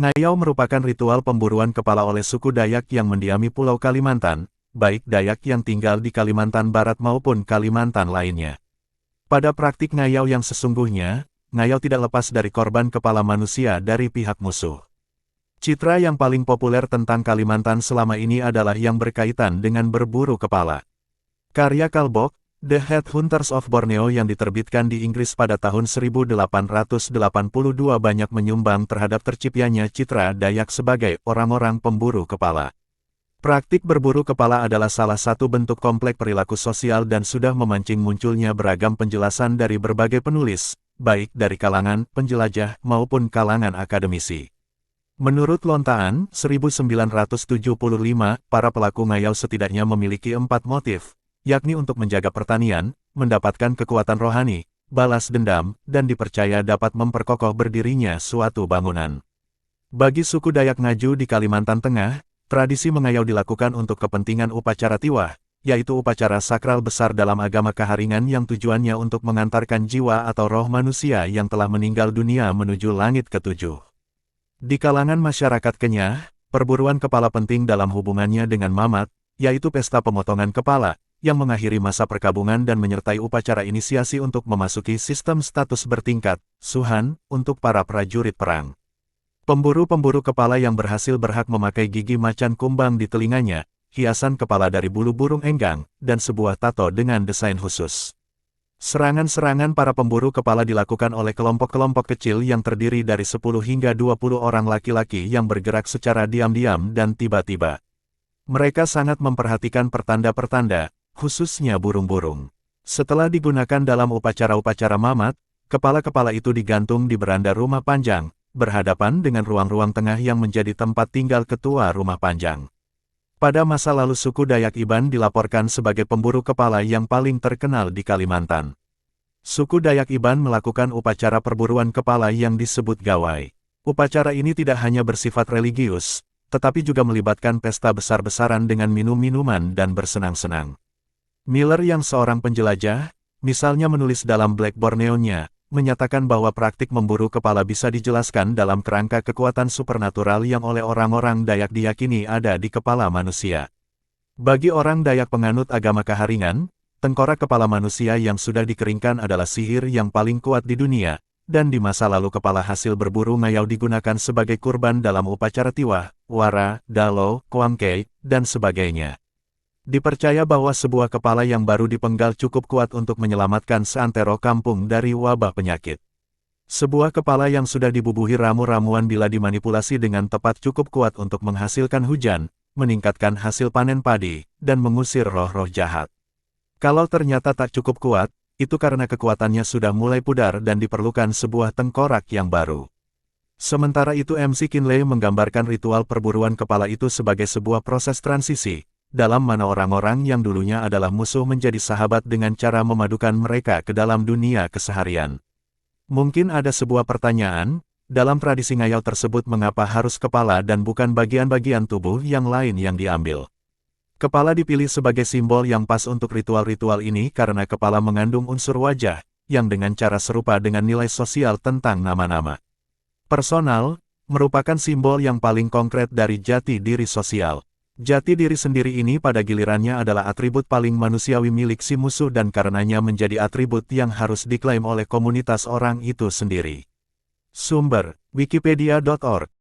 Ngayau merupakan ritual pemburuan kepala oleh suku Dayak yang mendiami Pulau Kalimantan, baik Dayak yang tinggal di Kalimantan Barat maupun Kalimantan lainnya. Pada praktik ngayau yang sesungguhnya, ngayau tidak lepas dari korban kepala manusia dari pihak musuh. Citra yang paling populer tentang Kalimantan selama ini adalah yang berkaitan dengan berburu kepala. Karya Kalbok, The Headhunters of Borneo yang diterbitkan di Inggris pada tahun 1882 banyak menyumbang terhadap terciptanya citra Dayak sebagai orang-orang pemburu kepala. Praktik berburu kepala adalah salah satu bentuk kompleks perilaku sosial dan sudah memancing munculnya beragam penjelasan dari berbagai penulis, baik dari kalangan penjelajah maupun kalangan akademisi. Menurut Lontaan, 1975, para pelaku ngayau setidaknya memiliki 4 motif, yakni untuk menjaga pertanian, mendapatkan kekuatan rohani, balas dendam, dan dipercaya dapat memperkokoh berdirinya suatu bangunan. Bagi suku Dayak Ngaju di Kalimantan Tengah, tradisi mengayau dilakukan untuk kepentingan upacara tiwah, yaitu upacara sakral besar dalam agama Kaharingan yang tujuannya untuk mengantarkan jiwa atau roh manusia yang telah meninggal dunia menuju langit ketujuh. Di kalangan masyarakat Kenyah, perburuan kepala penting dalam hubungannya dengan Mamat, yaitu pesta pemotongan kepala, yang mengakhiri masa perkabungan dan menyertai upacara inisiasi untuk memasuki sistem status bertingkat, Suhan, untuk para prajurit perang. Pemburu-pemburu kepala yang berhasil berhak memakai gigi macan kumbang di telinganya, hiasan kepala dari bulu burung enggang, dan sebuah tato dengan desain khusus. Serangan-serangan para pemburu kepala dilakukan oleh kelompok-kelompok kecil yang terdiri dari 10 hingga 20 orang laki-laki yang bergerak secara diam-diam dan tiba-tiba. Mereka sangat memperhatikan pertanda-pertanda, khususnya burung-burung. Setelah digunakan dalam upacara-upacara Mamat, kepala-kepala itu digantung di beranda rumah panjang, berhadapan dengan ruang-ruang tengah yang menjadi tempat tinggal ketua rumah panjang. Pada masa lalu suku Dayak Iban dilaporkan sebagai pemburu kepala yang paling terkenal di Kalimantan. Suku Dayak Iban melakukan upacara perburuan kepala yang disebut gawai. Upacara ini tidak hanya bersifat religius, tetapi juga melibatkan pesta besar-besaran dengan minum-minuman dan bersenang-senang. Miller yang seorang penjelajah, misalnya menulis dalam Black Borneo-nya, menyatakan bahwa praktik memburu kepala bisa dijelaskan dalam kerangka kekuatan supernatural yang oleh orang-orang Dayak diyakini ada di kepala manusia. Bagi orang Dayak penganut agama Kaharingan, tengkorak kepala manusia yang sudah dikeringkan adalah sihir yang paling kuat di dunia, dan di masa lalu kepala hasil berburu ngayau digunakan sebagai kurban dalam upacara tiwah, wara, dalo, koangkei, dan sebagainya. Dipercaya bahwa sebuah kepala yang baru dipenggal cukup kuat untuk menyelamatkan seantero kampung dari wabah penyakit. Sebuah kepala yang sudah dibubuhi ramu-ramuan bila dimanipulasi dengan tepat cukup kuat untuk menghasilkan hujan, meningkatkan hasil panen padi, dan mengusir roh-roh jahat. Kalau ternyata tak cukup kuat, itu karena kekuatannya sudah mulai pudar dan diperlukan sebuah tengkorak yang baru. Sementara itu MC Kinley menggambarkan ritual perburuan kepala itu sebagai sebuah proses transisi, dalam mana orang-orang yang dulunya adalah musuh menjadi sahabat dengan cara memadukan mereka ke dalam dunia keseharian. Mungkin ada sebuah pertanyaan, dalam tradisi ngayau tersebut mengapa harus kepala dan bukan bagian-bagian tubuh yang lain yang diambil? Kepala dipilih sebagai simbol yang pas untuk ritual-ritual ini karena kepala mengandung unsur wajah, yang dengan cara serupa dengan nilai sosial tentang nama-nama. Personal, merupakan simbol yang paling konkret dari jati diri sosial. Jati diri sendiri ini pada gilirannya adalah atribut paling manusiawi milik si musuh dan karenanya menjadi atribut yang harus diklaim oleh komunitas orang itu sendiri. Sumber, wikipedia.org